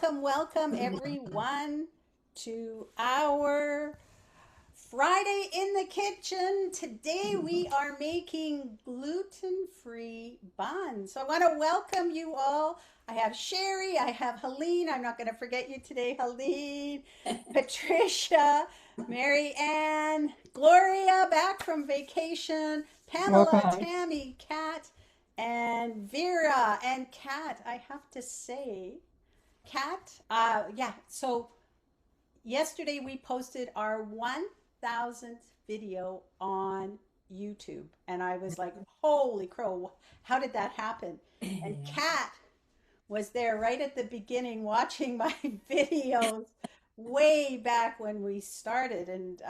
Welcome everyone to our Friday in the kitchen. Today we are making gluten-free buns. So I want to welcome you all. I have Sherry, I have Helene. I'm not going to forget you today, Helene, Patricia, Mary Ann, Gloria back from vacation, Pamela, Welcome. Tammy, Kat, and Vera. And Kat, I have to say, Kat, yeah, so yesterday we posted our 1000th video on YouTube, and I was like, holy crow, how did that happen? And Kat was there right at the beginning watching my videos way back when we started. And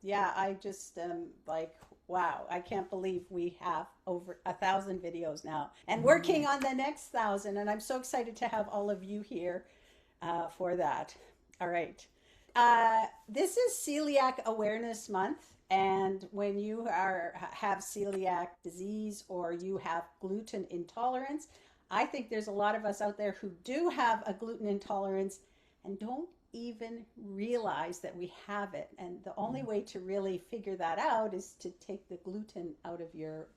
yeah, I just am like, wow, I can't believe we have over 1,000 videos now and working on the next 1,000. And I'm so excited to have all of you here for that. All right. This is Celiac Awareness Month, and when you have celiac disease or you have gluten intolerance, I think there's a lot of us out there who do have a gluten intolerance and don't even realize that we have it. And the only way to really figure that out is to take the gluten out of your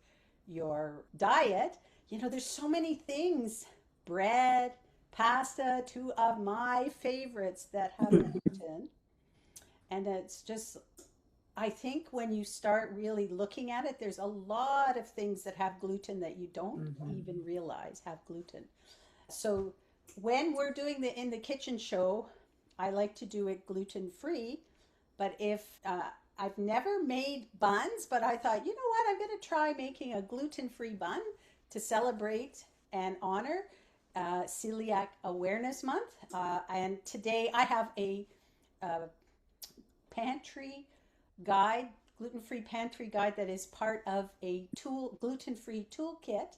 diet. You know, there's so many things, bread, pasta, two of my favorites that have gluten. And it's just, I think when you start really looking at it, there's a lot of things that have gluten that you don't even realize have gluten. So when we're doing the in the kitchen show, I like to do it gluten free. But if I've never made buns, but I thought, you know what, I'm going to try making a gluten free bun to celebrate and honor Celiac Awareness Month. And today I have uh pantry guide, gluten-free pantry guide that is part of a gluten-free toolkit.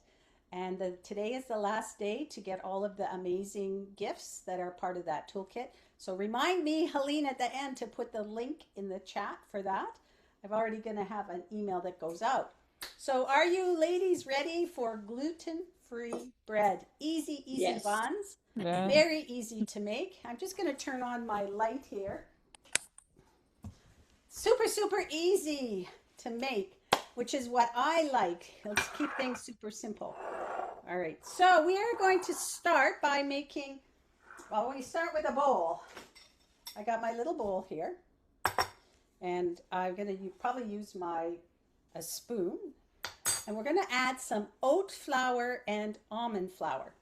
And today is the last day to get all of the amazing gifts that are part of that toolkit. So remind me, Helene, at the end to put the link in the chat for that. I've already going to have an email that goes out. So are you ladies ready for gluten-free bread? Easy, easy Yes. buns. Yeah. Very easy to make. I'm just going to turn on my light here. Super, super easy to make, which is what I like. Let's keep things super simple. All right, so we are going to start by making, well, we start with a bowl. I got my little bowl here, and I'm going to probably use a spoon, and we're going to add some oat flour and almond flour.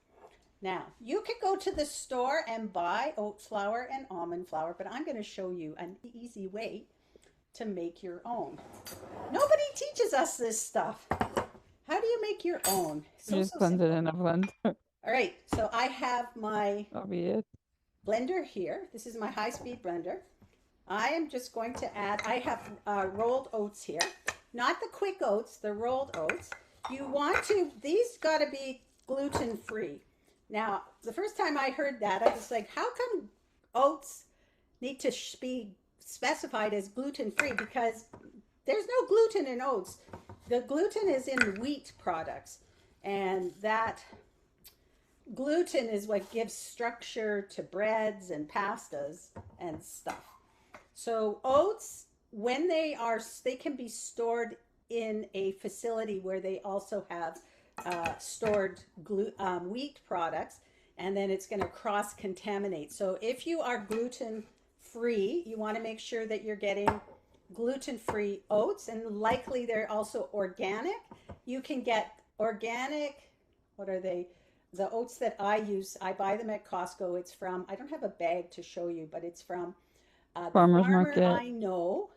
Now, you could go to the store and buy oat flour and almond flour, but I'm going to show you an easy way to make your own. Nobody teaches us this stuff. How do you make your own? You So, just so blend it simple. in a blender. All right, so I have my That'll be it. blender here. This is my high-speed blender. I am just going to add, I have rolled oats here. Not the quick oats, the rolled oats. You want to, these got to be gluten-free. Now, the first time I heard that, I was like, how come oats need to be specified as gluten-free? Because there's no gluten in oats. The gluten is in wheat products, and that gluten is what gives structure to breads and pastas and stuff. So oats, when they can be stored in a facility where they also have stored wheat products, and then it's going to cross contaminate. So if you are gluten free, you want to make sure that you're getting gluten-free oats, and likely they're also organic. You can get organic, what are they? The oats that I use, I buy them at Costco. It's from, I don't have a bag to show you, but it's from the Farmer's farmer market. I know.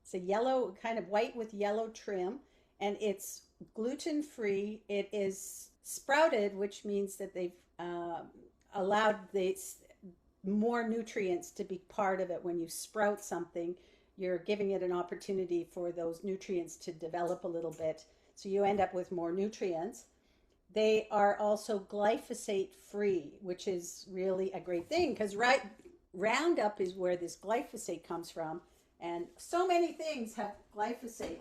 It's a yellow, kind of white with yellow trim, and it's gluten-free. It is sprouted, which means that they've allowed more nutrients to be part of it. When you sprout something, you're giving it an opportunity for those nutrients to develop a little bit. So you end up with more nutrients. They are also glyphosate free, which is really a great thing because Roundup is where this glyphosate comes from. And so many things have glyphosate.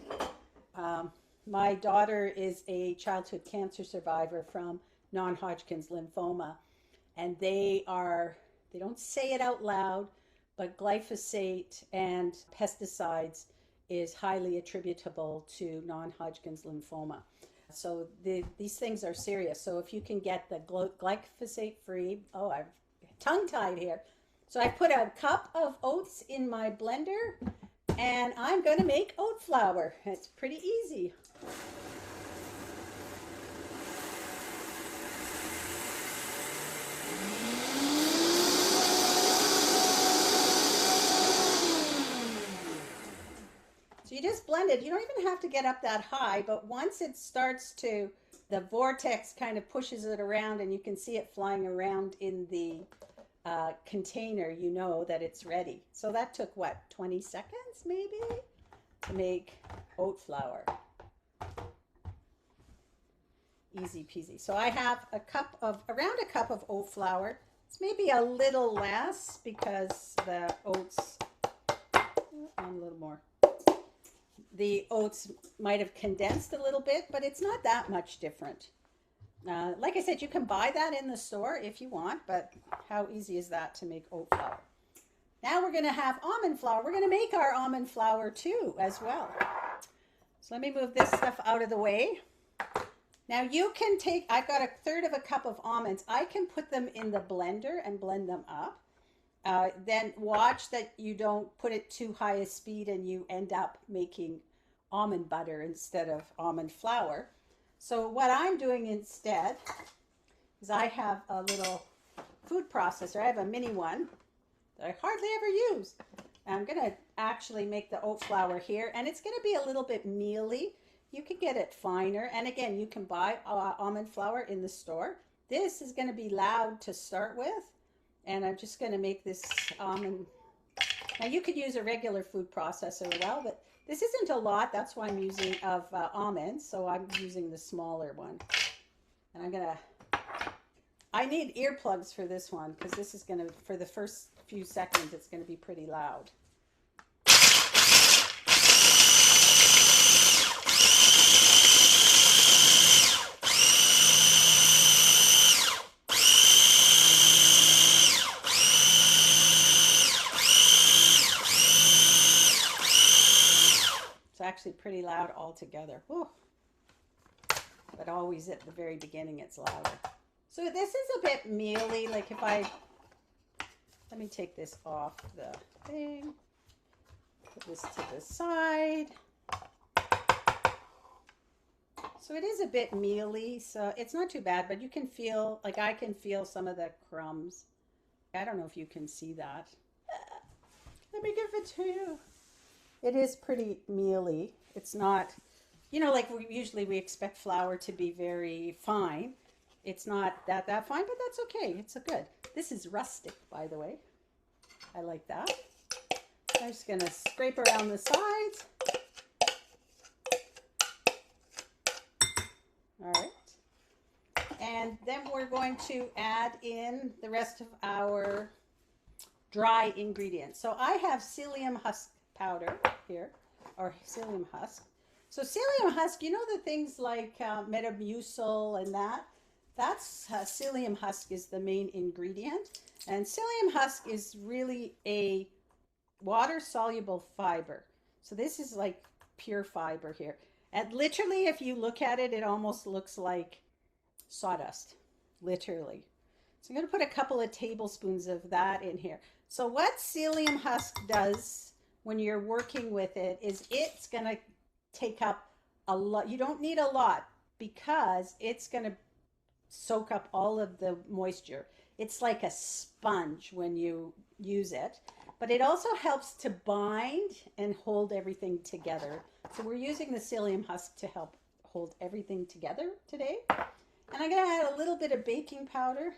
Um, my daughter is a childhood cancer survivor from non Hodgkin's lymphoma, and they are they don't say it out loud, but glyphosate and pesticides is highly attributable to non-Hodgkin's lymphoma. So these things are serious. So if you can get the glyphosate free, oh, I'm tongue tied here. So I put a cup of oats in my blender and I'm going to make oat flour. It's pretty easy. So you just blend it. You don't even have to get up that high, but once it starts to, the vortex kind of pushes it around and you can see it flying around in the container, you know that it's ready. So that took what, 20 seconds maybe to make oat flour. Easy peasy. So I have around a cup of oat flour. It's maybe a little less because the oats, a little more. The oats might have condensed a little bit, but it's not that much different. Like I said, you can buy that in the store if you want, but how easy is that to make oat flour? Now we're going to have almond flour. We're going to make our almond flour too as well. So let me move this stuff out of the way. Now you can take, I've got 1/3 of a cup of almonds. I can put them in the blender and blend them up. Then watch that you don't put it too high a speed and you end up making almond butter instead of almond flour. So what I'm doing instead is I have a little food processor. I have a mini one that I hardly ever use. I'm going to actually make the oat flour here, and it's going to be a little bit mealy. You can get it finer, and again, you can buy almond flour in the store. This is going to be loud to start with, and I'm just going to make this almond. Now you could use a regular food processor as well, but this isn't a lot. That's why I'm using almonds, so I'm using the smaller one. And I'm going to, I need earplugs for this one because this is going to, for the first few seconds, it's going to be pretty loud. Actually pretty loud altogether. Whew. But always at the very beginning it's louder. So this is a bit mealy. Like if I, let me take this off the thing, put this to the side. So it is a bit mealy, so it's not too bad, but you can feel, like I can feel some of the crumbs. I don't know if you can see that. Let me give it to you. It is pretty mealy. It's not, you know, like we expect flour to be very fine. It's not that fine, but that's okay. It's good. This is rustic, by the way. I like that. I'm just going to scrape around the sides. All right. And then we're going to add in the rest of our dry ingredients. So I have psyllium husk powder here, or psyllium husk. So psyllium husk, you know the things like Metamucil and that's psyllium husk is the main ingredient. And psyllium husk is really a water-soluble fiber. So this is like pure fiber here. And literally, if you look at it, it almost looks like sawdust, literally. So I'm going to put a couple of tablespoons of that in here. So what psyllium husk does when you're working with it is it's going to take up a lot. You don't need a lot because it's going to soak up all of the moisture. It's like a sponge when you use it, but it also helps to bind and hold everything together. So we're using the psyllium husk to help hold everything together today. And I'm going to add a little bit of baking powder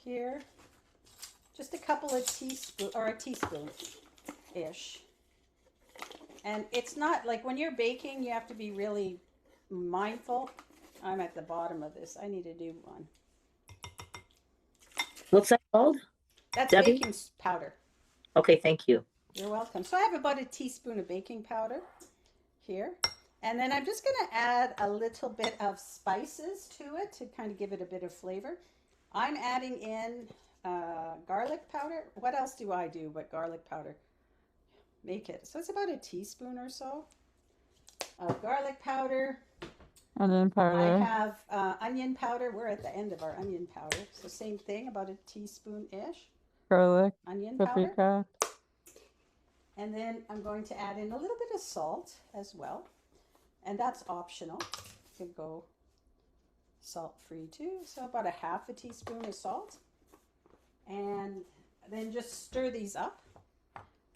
here. Just a couple of teaspoons, or a teaspoon-ish. And it's not, like when you're baking, you have to be really mindful. I'm at the bottom of this. I need to do one. What's that called? That's Debbie? baking powder. Okay, thank you. You're welcome. So I have about a teaspoon of baking powder here. And then I'm just going to add a little bit of spices to it to kind of give it a bit of flavor. I'm adding in garlic powder. What else do I do but garlic powder? Make it. So it's about a teaspoon or so of garlic powder. Onion I powder, have onion powder. We're at the end of our onion powder. So same thing, about a teaspoon-ish garlic, onion powder. paprika, And then I'm going to add in a little bit of salt as well. And that's optional. You could go salt-free too. So about a half a teaspoon of salt. And then just stir these up.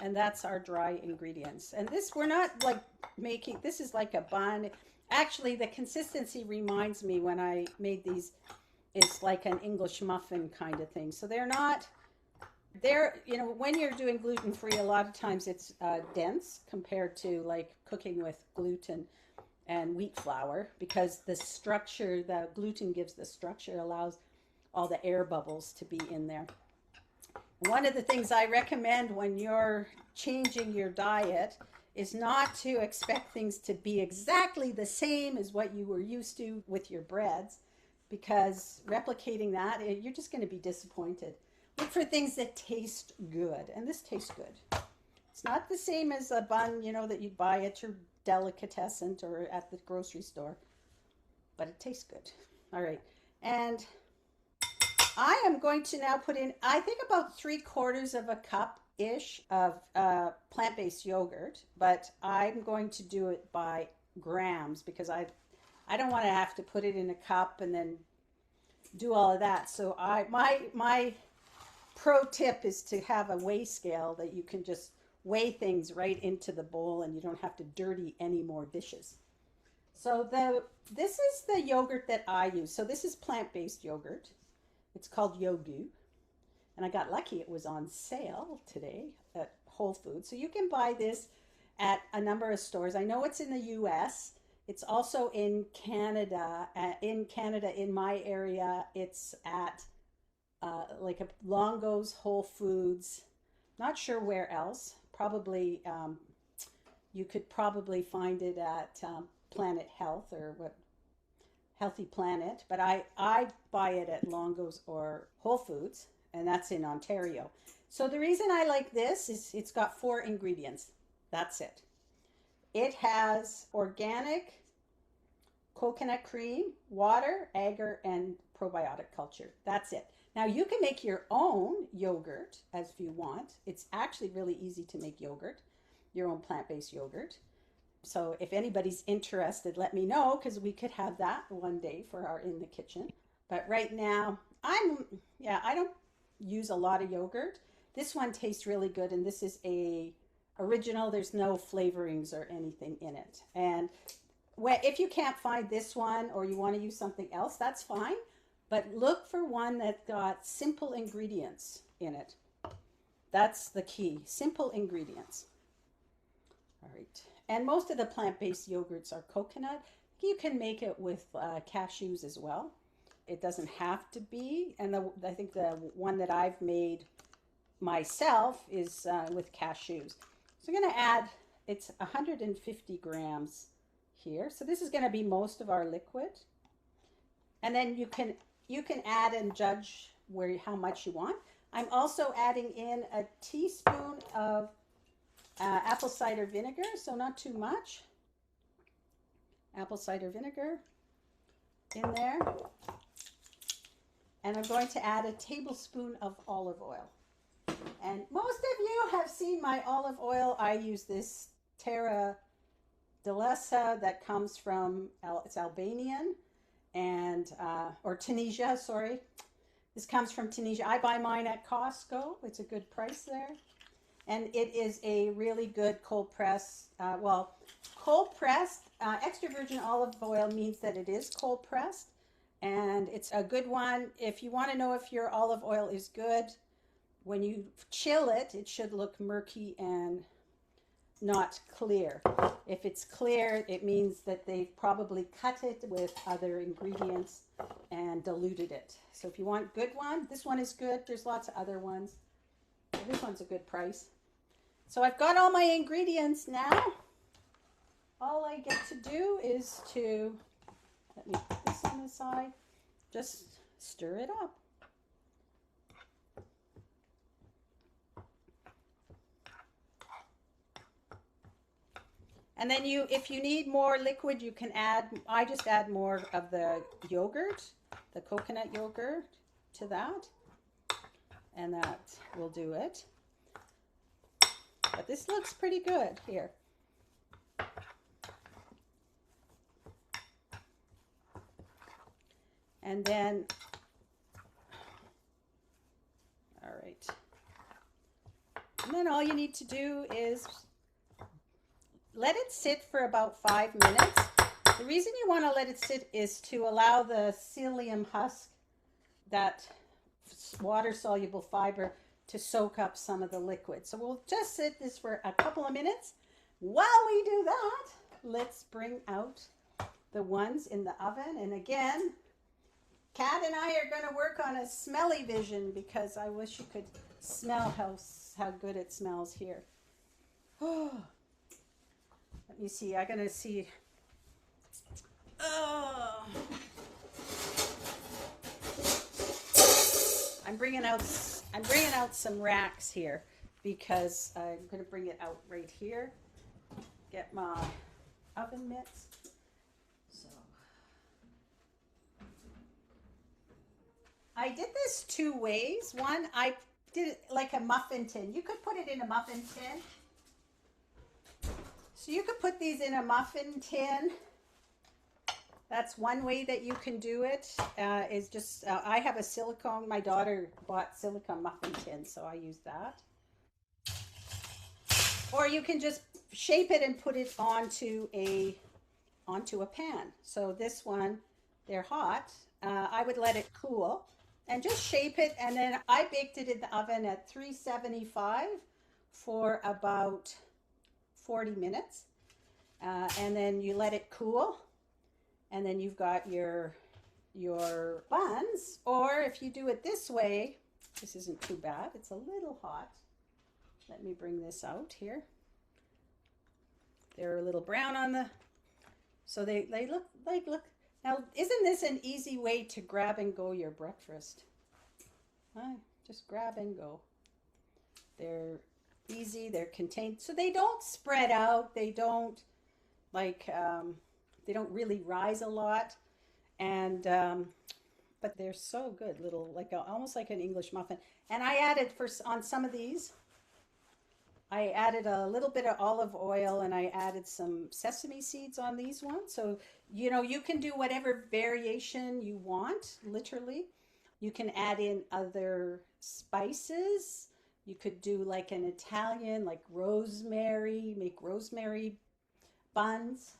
And that's our dry ingredients. And this, we're not like making, this is like a bun. Actually, the consistency reminds me when I made these, it's like an English muffin kind of thing. So they're not, they're, you know, when you're doing gluten-free, a lot of times it's dense compared to like cooking with gluten and wheat flour, because the structure, the gluten gives the structure, allows all the air bubbles to be in there. One of the things I recommend when you're changing your diet is not to expect things to be exactly the same as what you were used to with your breads, because replicating that, you're just going to be disappointed. Look for things that taste good, and this tastes good. It's not the same as a bun, you know, that you buy at your delicatessen or at the grocery store, but it tastes good. All right, and I am going to now put in, I think, about 3/4 of a cup-ish of plant-based yogurt, but I'm going to do it by grams because I don't want to have to put it in a cup and then do all of that. So my pro tip is to have a weigh scale that you can just weigh things right into the bowl and you don't have to dirty any more dishes. So this is the yogurt that I use. So this is plant-based yogurt. It's called Yogu, and I got lucky. It was on sale today at Whole Foods. So you can buy this at a number of stores. I know it's in the US. It's also in Canada. In my area, it's at like a Longo's, Whole Foods. Not sure where else. Probably you could probably find it at Planet Health or what, Healthy Planet, but I buy it at Longo's or Whole Foods, and that's in Ontario. So the reason I like this is it's got 4 ingredients. That's it. It has organic coconut cream, water, agar, and probiotic culture. That's it. Now you can make your own yogurt as you want. It's actually really easy to make yogurt, your own plant-based yogurt. So if anybody's interested, let me know, because we could have that one day for our in the kitchen. But right now, I don't use a lot of yogurt. This one tastes really good, and this is a original. There's no flavorings or anything in it. And if you can't find this one or you want to use something else, that's fine. But look for one that got simple ingredients in it. That's the key. Simple ingredients. All right. And most of the plant-based yogurts are coconut. You can make it with cashews as well. It doesn't have to be. And I think the one that I've made myself is with cashews. So I'm going to add, it's 150 grams here. So this is going to be most of our liquid. And then you can add and judge how much you want. I'm also adding in a teaspoon of apple cider vinegar, so not too much. Apple cider vinegar in there. And I'm going to add a tablespoon of olive oil. And most of you have seen my olive oil. I use this Terra Delessa that comes from, it's Albanian and, or Tunisia, sorry. This comes from Tunisia. I buy mine at Costco. It's a good price there. And it is a really good cold press. Cold pressed extra virgin olive oil means that it is cold pressed, and it's a good one. If you want to know if your olive oil is good, when you chill it, it should look murky and not clear. If it's clear, it means that they've probably cut it with other ingredients and diluted it. So if you want a good one, this one is good. There's lots of other ones. This one's a good price. So I've got all my ingredients now. All I get to do is to, let me put this on the side, just stir it up. And then if you need more liquid, you can add, I just add more of the yogurt, the coconut yogurt to that. And that will do it. But this looks pretty good here. And then, all right. And then all you need to do is let it sit for about 5 minutes. The reason you want to let it sit is to allow the psyllium husk, that water-soluble fiber, to soak up some of the liquid. So we'll just sit this for a couple of minutes. While we do that, let's bring out the ones in the oven. And again, Kat and I are going to work on a smelly vision because I wish you could smell how good it smells here. Oh, let me see. I'm going to see. Oh. I'm bringing out some racks here because I'm going to bring it out right here. Get my oven mitts. So I did this 2 ways. One, I did it like a muffin tin. You could put it in a muffin tin. So you could put these in a muffin tin. That's one way that you can do it. Is just I have a silicone. My daughter bought silicone muffin tins, so I use that. Or you can just shape it and put it onto a pan. So this one, they're hot. I would let it cool and just shape it. And then I baked it in the oven at 375 for about 40 minutes. And then you let it cool. And then you've got your buns. Or if you do it this way, this isn't too bad. It's a little hot. Let me bring this out here. They're a little brown on the, so they look. Now, isn't this an easy way to grab and go your breakfast? Just grab and go. They're easy, they're contained, so they don't spread out. They don't they don't really rise a lot, and but they're so good, little, almost like an English muffin. And I added on some of these, I added a little bit of olive oil, and I added some sesame seeds on these ones. So, you can do whatever variation you want, literally. You can add in other spices. You could do like an Italian, like rosemary, make rosemary buns.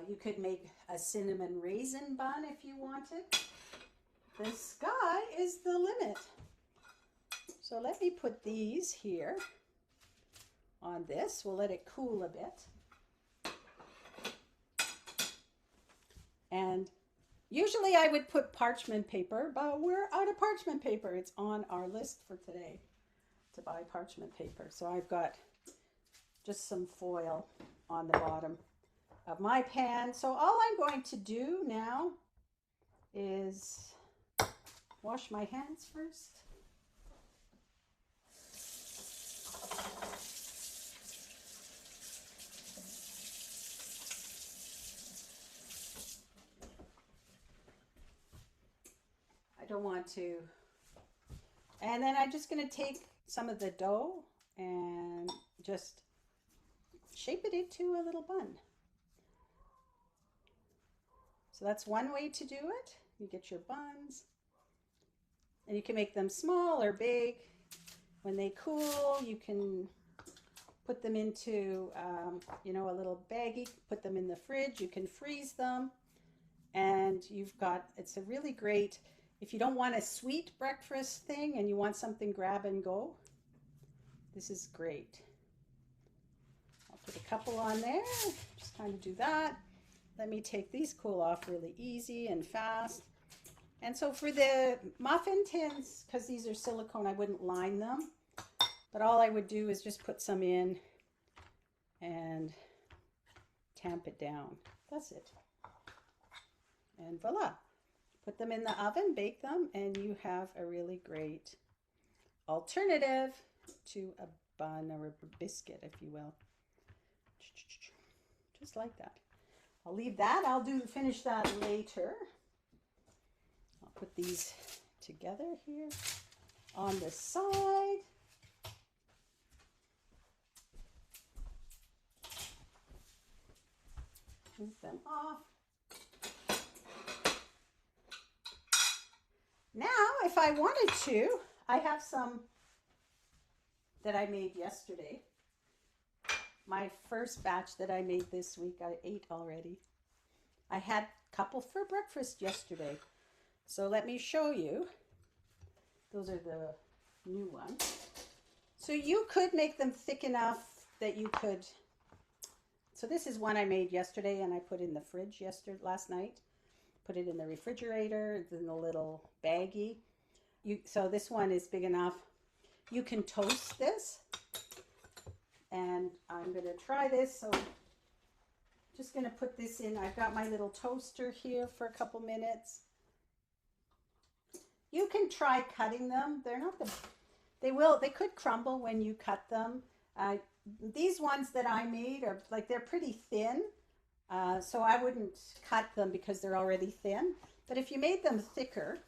You could make a cinnamon raisin bun if you wanted. The sky is the limit. So let me put these here on this. We'll let it cool a bit. And usually I would put parchment paper, but we're out of parchment paper. It's on our list for today to buy parchment paper. So I've got just some foil on the bottom of my pan. So all I'm going to do now is wash my hands first. I don't want to. And then I'm just going to take some of the dough and just shape it into a little bun. So that's one way to do it. You get your buns, and you can make them small or big. When they cool, you can put them into, a little baggie, put them in the fridge. You can freeze them, and it's a really great, if you don't want a sweet breakfast thing and you want something grab and go, this is great. I'll put a couple on there, just kind of do that. Let me take these cool off really easy and fast. And so for the muffin tins, because these are silicone, I wouldn't line them. But all I would do is just put some in and tamp it down. That's it. And voila. Put them in the oven, bake them, and you have a really great alternative to a bun or a biscuit, if you will. just like that. I'll leave that. Finish that later. I'll put these together here on the side. Move them off. Now, if I wanted to, I have some that I made yesterday. My first batch that I made this week, I ate already. I had a couple for breakfast yesterday. So let me show you. Those are the new ones. So you could make them thick enough that you could. So this is one I made yesterday and I put in the fridge last night. Put it in the refrigerator. It's in a little baggie. So this one is big enough. You can toast this. And I'm going to try this. So just going to put this in. I've got my little toaster here for a couple minutes. You can try cutting them. They're not they could crumble when you cut them. These ones that I made are they're pretty thin. So I wouldn't cut them because they're already thin. But if you made them thicker,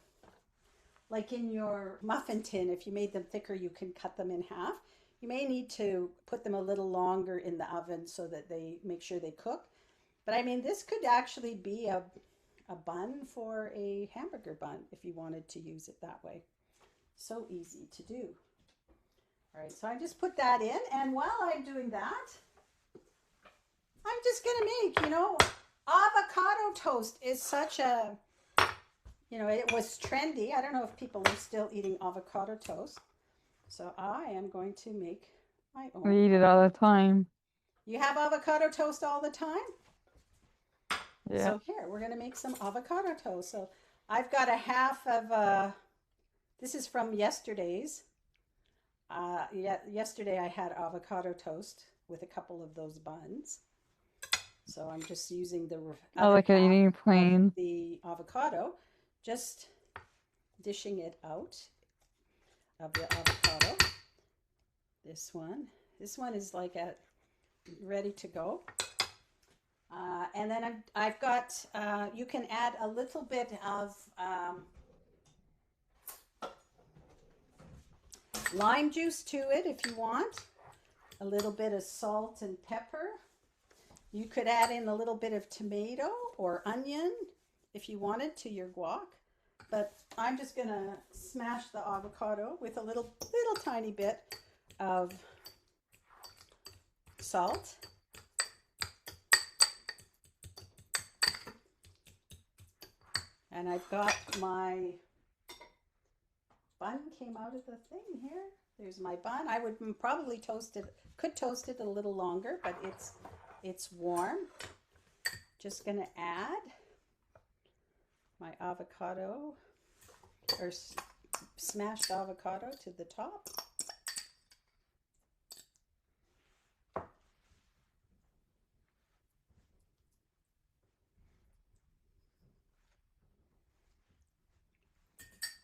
like in your muffin tin, if you made them thicker, you can cut them in half. You may need to put them a little longer in the oven so that they make sure they cook. But I mean, this could actually be a bun for a hamburger bun if you wanted to use it that way. So easy to do. All right, so I just put that in. And while I'm doing that, I'm just going to make, avocado toast is such a, it was trendy. I don't know if people are still eating avocado toast. So I am going to make my own. We eat it all the time. You have avocado toast all the time? Yeah. So here, we're going to make some avocado toast. So I've got a half of, this is from yesterday's. Yesterday I had avocado toast with a couple of those buns. So I'm just using the I like it eating plain. The avocado, just dishing it out of the avocado. This one is ready to go. And then I've got, you can add a little bit of lime juice to it if you want. A little bit of salt and pepper. You could add in a little bit of tomato or onion if you wanted to your guac. But I'm just going to smash the avocado with a little tiny bit of salt. And I've got my bun came out of the thing here. There's my bun. I would probably could toast it a little longer, but it's warm. Just going to add my avocado or smashed avocado to the top.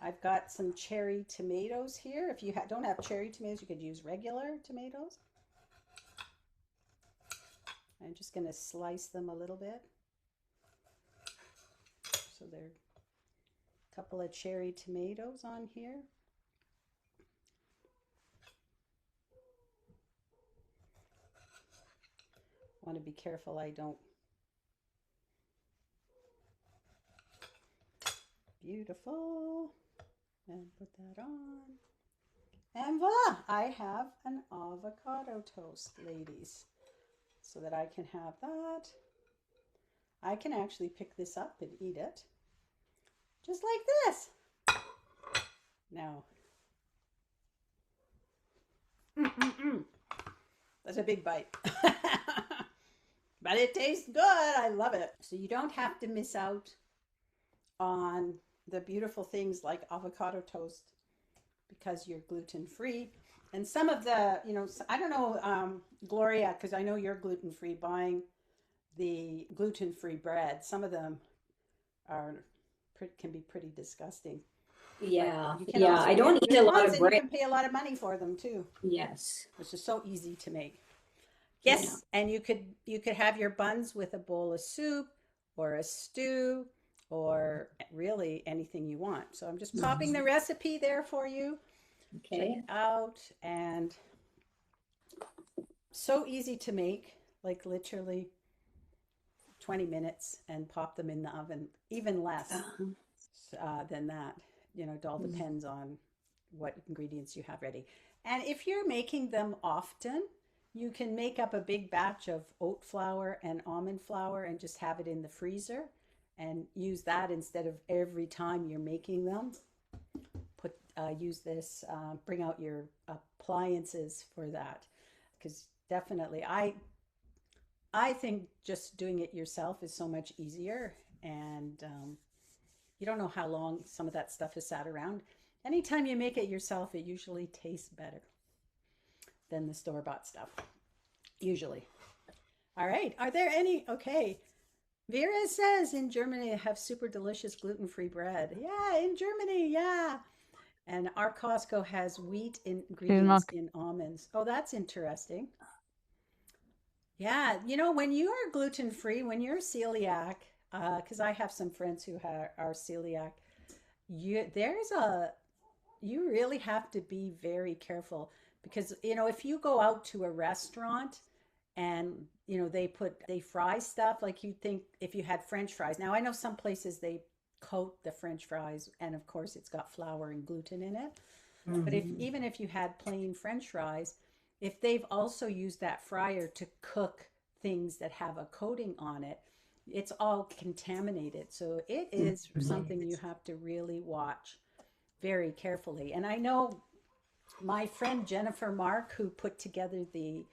I've got some cherry tomatoes here. If you don't have cherry tomatoes, you could use regular tomatoes. I'm just going to slice them a little bit. So there are a couple of cherry tomatoes on here. I want to be careful I don't. Beautiful. And put that on. And voila, I have an avocado toast, ladies. So that I can have that. I can actually pick this up and eat it. Just like this. Now. That's a big bite. But it tastes good. I love it. So you don't have to miss out on the beautiful things like avocado toast because you're gluten-free. And some of the, I don't know, Gloria, because I know you're gluten-free, buying the gluten-free bread. Some of them can be pretty disgusting. Yeah, you can yeah. I don't eat a lot of bread. You can pay a lot of money for them too. Yes. Which is so easy to make. Yes, and you could have your buns with a bowl of soup or a stew or really anything you want. So I'm just popping the recipe there for you. Check Okay. it out. And so easy to make, like literally 20 minutes and pop them in the oven, even less than that. It all depends on what ingredients you have ready. And if you're making them often, you can make up a big batch of oat flour and almond flour and just have it in the freezer and use that instead of every time you're making them. Use this, bring out your appliances for that, because definitely I think just doing it yourself is so much easier, and you don't know how long some of that stuff is sat around. Anytime you make it yourself, it usually tastes better than the store-bought stuff. Usually. All right. Are there any? Okay. Vera says in Germany they have super delicious gluten-free bread. Yeah, in Germany. Yeah. And our Costco has wheat She's ingredients not. in almonds. Oh, that's interesting. Yeah, when you are gluten free, when you're celiac, because I have some friends who are celiac, you really have to be very careful because if you go out to a restaurant and they fry stuff like you think if you had French fries. Now I know some places they coat the French fries and of course it's got flour and gluten in it. But if Mhm. even if you had plain French fries, if they've also used that fryer to cook things that have a coating on it, it's all contaminated. So it is something you have to really watch very carefully. And I know my friend Jennifer Mark, who put together the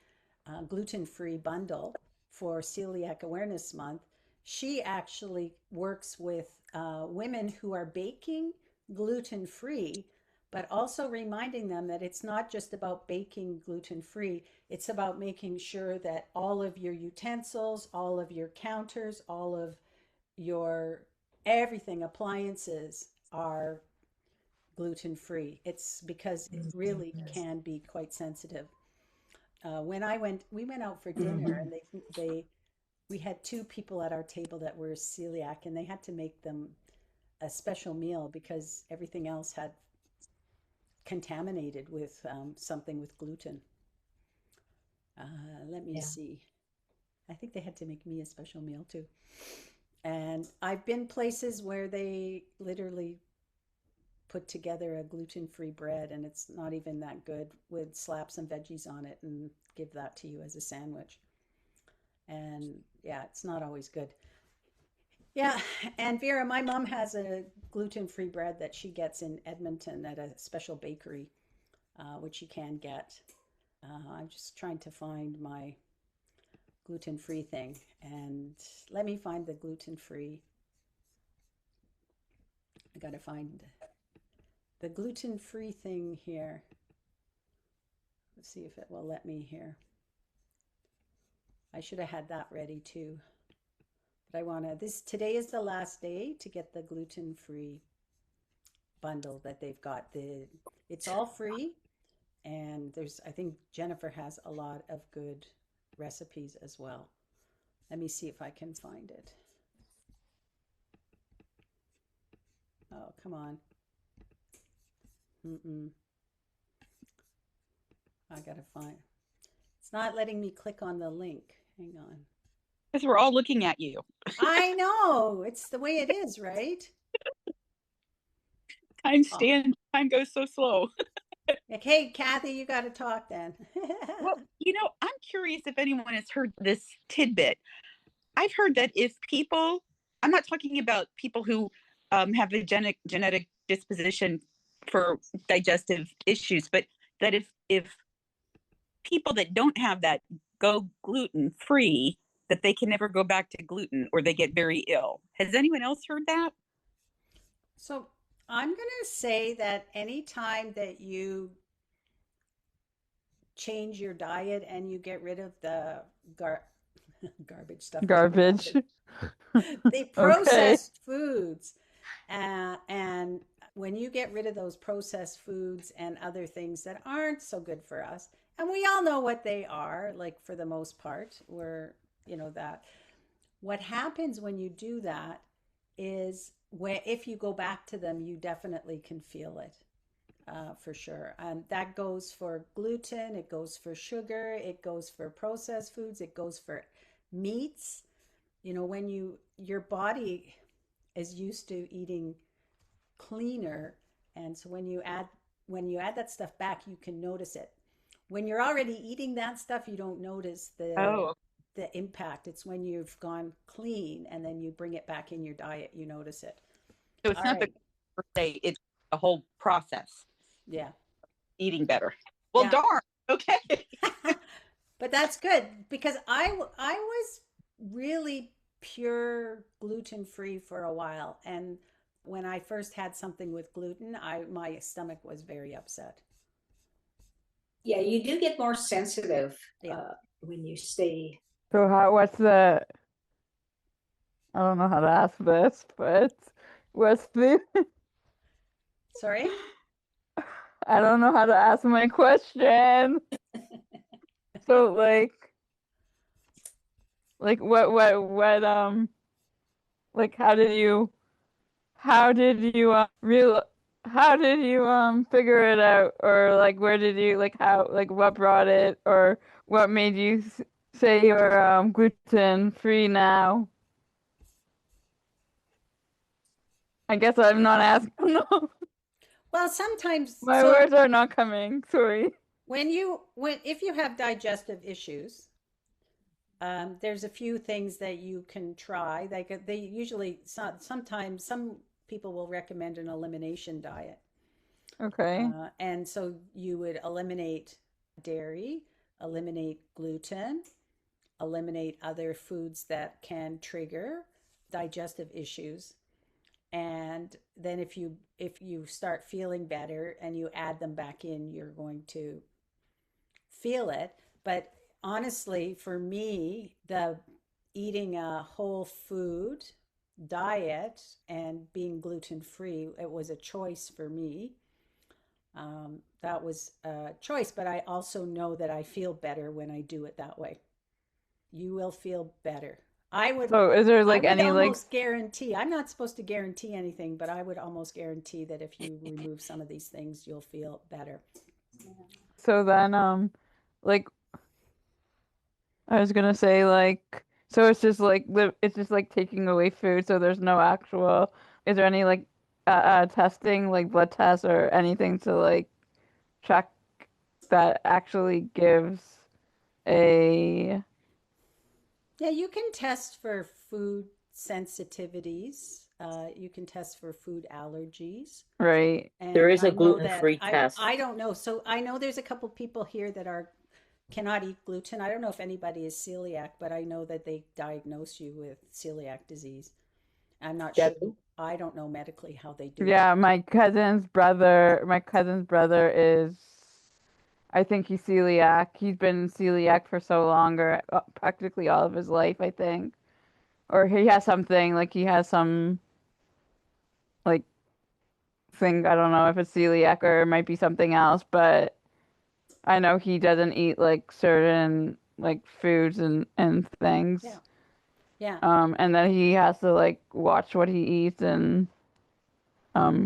gluten-free bundle for Celiac Awareness Month, she actually works with women who are baking gluten-free, but also reminding them that it's not just about baking gluten-free, it's about making sure that all of your utensils, all of your counters, all of your everything, appliances are gluten free. It's because it really can be quite sensitive. We went out for dinner, and we had two people at our table that were celiac, and they had to make them a special meal because everything else had contaminated with something with gluten. Let me Yeah. see. I think they had to make me a special meal too. And I've been places where they literally put together a gluten-free bread and it's not even that good, would slap some veggies on it and give that to you as a sandwich. And yeah, it's not always good. Yeah, and Vera, my mom has a gluten-free bread that she gets in Edmonton at a special bakery, which you can get. I'm just trying to find my gluten-free thing, and let me find the gluten-free. I gotta find the gluten-free thing here. Let's see if it will let me here. I should have had that ready too. But I want to, today is the last day to get the gluten-free bundle that they've got. It's all free and I think Jennifer has a lot of good recipes as well. Let me see if I can find it. Oh, come on. Mm-mm. I gotta find. It's not letting me click on the link. Hang on. Because we're all looking at you. I know. It's the way it is, right? Oh. Time goes so slow. Okay, Kathy, you got to talk then. Well, I'm curious if anyone has heard this tidbit. I've heard that if people, I'm not talking about people who have a genetic disposition for digestive issues, but that if people that don't have that go gluten free, that they can never go back to gluten or they get very ill. Has anyone else heard that? So I'm going to say that anytime that you change your diet and you get rid of the garbage stuff is what Garbage. happened. The Okay. processed foods and when you get rid of those processed foods and other things that aren't so good for us, and we all know what they are, like for the most part, we're, that what happens when you do that is when, if you go back to them, you definitely can feel it. For sure. That goes for gluten, it goes for sugar, it goes for processed foods, it goes for meats. When your body is used to eating cleaner, and so when you add that stuff back, you can notice it. When you're already eating that stuff, you don't notice Oh, the impact. It's when you've gone clean and then you bring it back in your diet, you notice it. so it's All not the right. per se, it's the whole process, Yeah. eating better. Well, Yeah. darn. Okay. But that's good because I was really pure gluten free for a while, and when I first had something with gluten, I my stomach was very upset. Yeah, you do get more sensitive Yeah. when you stay. So what's the, I don't know how to ask this, but what's the, Sorry? I don't know how to ask my question. So like how did you figure it out, or like where did you, like how, like what brought it, or what made you say you're gluten free now? I guess I'm not asking. No, Well, sometimes my so words are not coming. Sorry. when if you have digestive issues, there's a few things that you can try. Like they usually sometimes some people will recommend an elimination diet. Okay. And so you would eliminate dairy, eliminate gluten, eliminate other foods that can trigger digestive issues. And then if you start feeling better and you add them back in, you're going to feel it. But honestly, for me, the eating a whole food diet and being gluten free, it was a choice for me. That was a choice, but I also know that I feel better when I do it that way. You will feel better. I would So is there I like would any like, almost guarantee, I'm not supposed to guarantee anything, but I would almost guarantee that if you remove some of these things, you'll feel better. so then like I was gonna say, like, so it's just like it's just like taking away food, so there's no actual, is there any like testing, like blood tests or anything to like check that actually gives a, Yeah, you can test for food sensitivities. You can test for food allergies. right? There And is a I know that gluten-free I test. don't know. So I know there's a couple people here that are cannot eat gluten. I don't know if anybody is celiac, but I know that they diagnose you with celiac disease. I'm not sure. Debbie? I don't know medically how they do it. Yeah, my cousin's brother is, I think he's celiac. He's been celiac for so long, or practically all of his life, I think. Or he has something, like he has some like thing, I don't know if it's celiac or it might be something else, but I know he doesn't eat like certain like foods and things. Yeah. Yeah. And then he has to like watch what he eats, and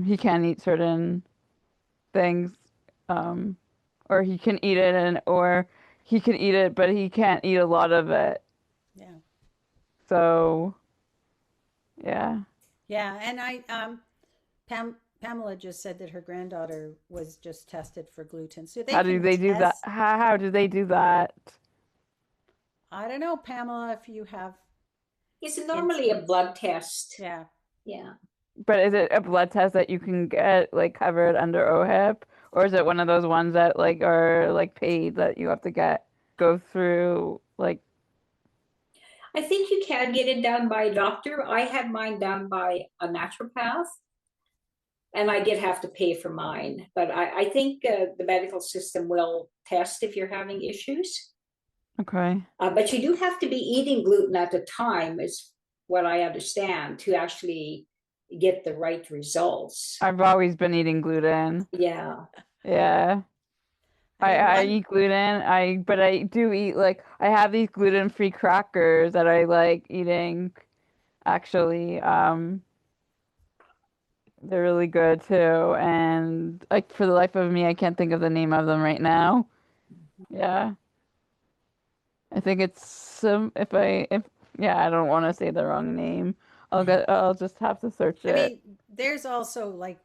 he can't eat certain things. Um or he can eat it, and or he can eat it but he can't eat a lot of it. Yeah. So, yeah. Yeah. And Pamela just said that her granddaughter was just tested for gluten. So they How do can they do that? test. How do they do that? I don't know, Pamela, if you have It's normally a instincts. blood test. Yeah. Yeah. But is it a blood test that you can get like covered under OHIP, or is it one of those ones that like are like paid that you have to go through like, I think you can get it done by a doctor. I had mine done by a naturopath, and I did have to pay for mine. But I think the medical system will test if you're having issues. okay. But you do have to be eating gluten at the time, is what I understand, to actually get the right results. I've always been eating gluten. Yeah. Yeah. I mean, I one, eat gluten. But I do eat like I have these gluten-free crackers that I like eating actually. They're really good too. And like for the life of me, I can't think of the name of them right now. Yeah. I think it's some if yeah, I don't want to say the wrong name. I'll just have to search I it. mean, there's also like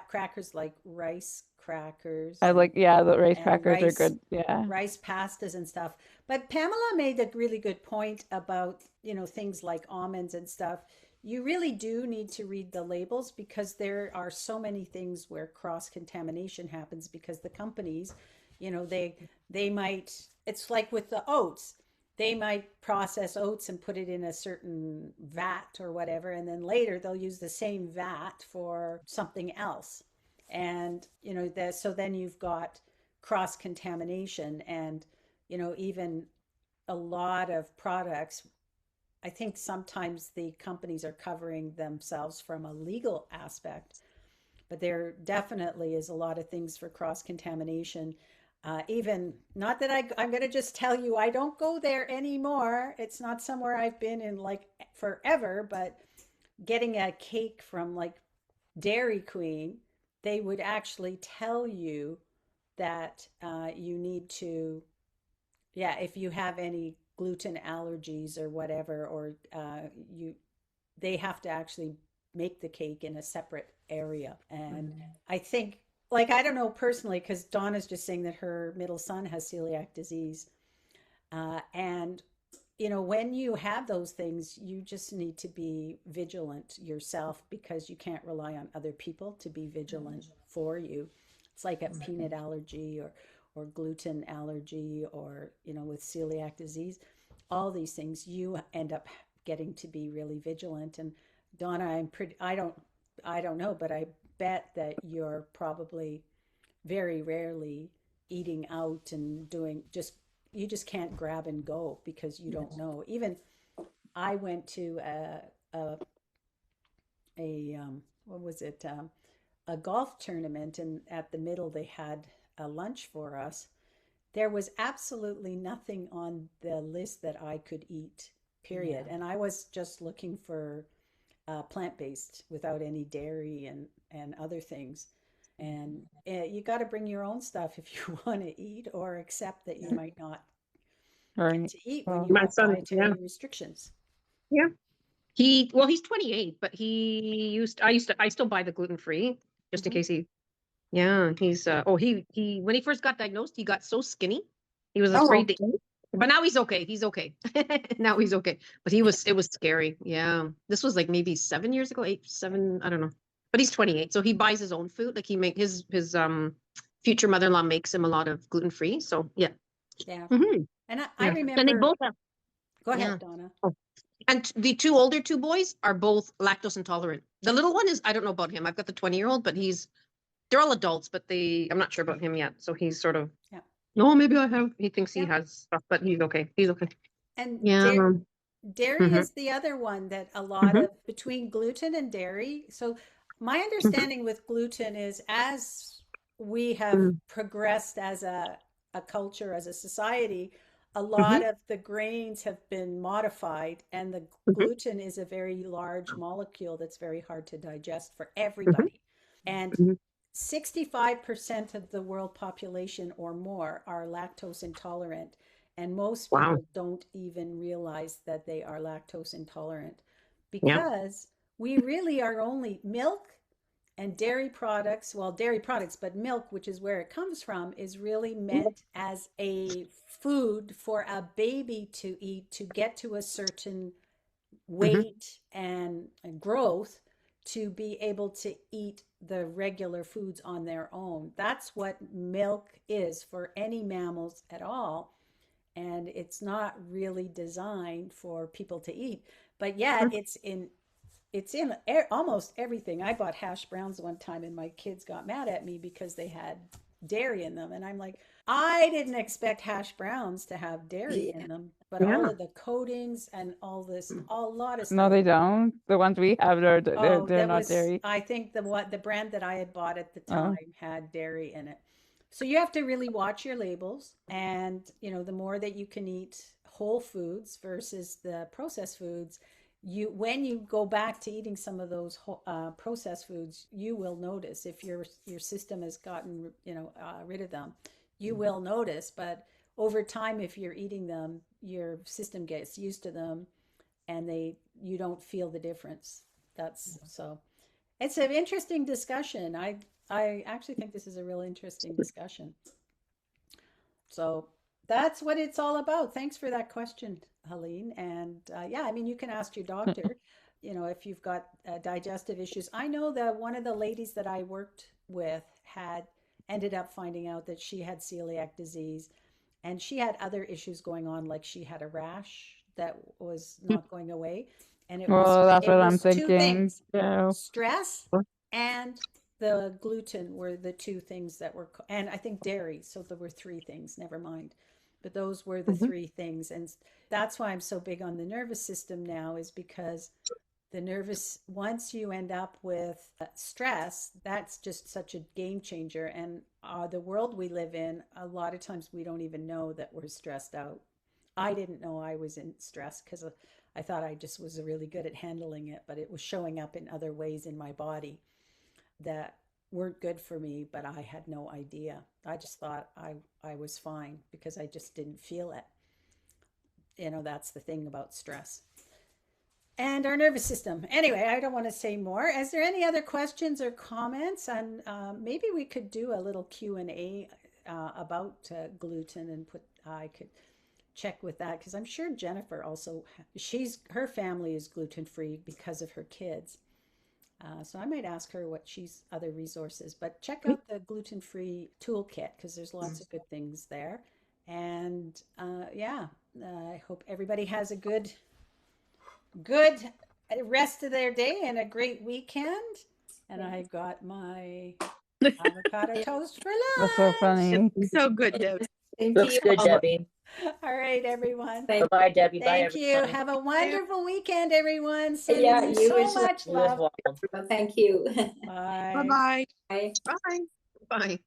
crackers like rice crackers I like yeah, the rice and crackers are good. Yeah. rice pastas and stuff. But Pamela made a really good point about, things like almonds and stuff. You really do need to read the labels because there are so many things where cross contamination happens because the companies, they might, it's like with the oats. They might process oats and put it in a certain vat or whatever, and then later they'll use the same vat for something else. And, so then you've got cross contamination and, even a lot of products. I think sometimes the companies are covering themselves from a legal aspect, but there definitely is a lot of things for cross contamination. Even not that I'm going to just tell you I don't go there anymore. It's not somewhere I've been in like forever, but getting a cake from like Dairy Queen, they would actually tell you that you need to, yeah, if you have any gluten allergies or whatever, or they have to actually make the cake in a separate area. And I think, like, I don't know personally, because Donna's just saying that her middle son has celiac disease. And when you have those things, you just need to be vigilant yourself because you can't rely on other people to be vigilant for you. It's like a peanut allergy or gluten allergy or, with celiac disease, all these things, you end up getting to be really vigilant. And Donna, I don't know, but I bet that you're probably very rarely eating out and doing just you just can't grab and go because you don't know. Even I went to a what was it, a golf tournament, and at the middle they had a lunch for us. There was absolutely nothing on the list that I could eat, period. And I was just looking for plant-based without any dairy and other things. And you got to bring your own stuff if you want to eat or accept that you might not get Right. to eat when Well, you My have son, yeah, dietary restrictions. yeah. He's 28, but I still buy the gluten free just in Hmm. case yeah, when he first got diagnosed, he got so skinny. He was Oh, afraid to eat. But now he's okay. He's okay. Now he's okay. But it was scary. Yeah. This was like maybe 7 years ago, eight, seven, I don't know. But he's 28, so he buys his own food. Like he make his future mother-in-law makes him a lot of gluten free. So yeah. Yeah. Hmm. And I Yeah. And they remember, both have, go yeah. ahead, Donna. Oh. And the two older two boys are both lactose intolerant. The little one is, I don't know about him. I've got the 20-year-old, but they're all adults, but I'm not sure about him yet. So he's sort of, Yeah. no, maybe I have. He thinks he Yeah. has stuff, but he's okay. He's okay. And Yeah. dairy Hmm. is the other one that a lot Hmm. of between gluten and dairy. So my Hmm. understanding with gluten is as we have progressed as a culture, as a society, a lot Hmm. of the grains have been modified, and the Hmm. gluten is a very large molecule that's very hard to digest for Hmm. everybody. And Hmm. 65% of the world population or more are lactose intolerant. And most Wow. people don't even realize that they are lactose intolerant Yeah. because we really are only milk and dairy products. Well, dairy products, but milk, which is where it comes from, is really meant as a food for a baby to eat to get to a certain Hmm. weight and growth to be able to eat the regular foods on their own. That's what milk is for any mammals at all. And it's not really designed for people to eat, but yet it's in almost everything. I bought hash browns one time and my kids got mad at me because they had dairy in them. And I'm like, I didn't expect hash browns to have dairy in them, but all Yeah. of the coatings and all this, a lot of No, stuff. they don't. The ones we have, Oh, they're that not was, dairy. I think the brand that I had bought at the Oh. time had dairy in it. So you have to really watch your labels, and the more that you can eat whole foods versus the processed foods, when you go back to eating some of those processed foods, you will notice if your system has gotten rid of them, you will notice. But over time, if you're eating them, your system gets used to them, and you don't feel the difference. That's so. It's an interesting discussion. I actually think this is a real interesting discussion. So that's what it's all about. Thanks for that question, Helene. And yeah, I mean, you can ask your doctor, if you've got digestive issues. I know that one of the ladies that I worked with had ended up finding out that she had celiac disease, and she had other issues going on, like she had a rash that was not going away. And Well, that's it what I'm was two thinking. things: Yeah. stress and the gluten were the two things that were, and I think dairy. So there were three things, never mind. But those were the Mhm. three things. And that's why I'm so big on the nervous system now, is because once you end up with stress, that's just such a game changer. And the world we live in, a lot of times we don't even know that we're stressed out. I didn't know I was in stress because I thought I just was really good at handling it, but it was showing up in other ways in my body that weren't good for me, but I had no idea. I just thought I was fine because I just didn't feel it. That's the thing about stress and our nervous system. Anyway, I don't want to say more. Is there any other questions or comments? And maybe we could do a little Q&A about gluten, and I could check with that, because I'm sure Jennifer also, her family is gluten free because of her kids. So I might ask her what she's other resources, but check out the gluten-free toolkit, because there's lots of good things there. And yeah, I hope everybody has a good rest of their day and a great weekend. And I got my avocado toast for That's so lunch. funny. So good, Deb. Same to Looks you. good, Debbie. All right, everyone. Bye-bye, Debbie. Bye, Thank you. everyone. Have a wonderful weekend, everyone. Sending Yeah, you you so as well. much You as love. well. Thank you. Bye. Bye-bye. Bye. Bye. Bye.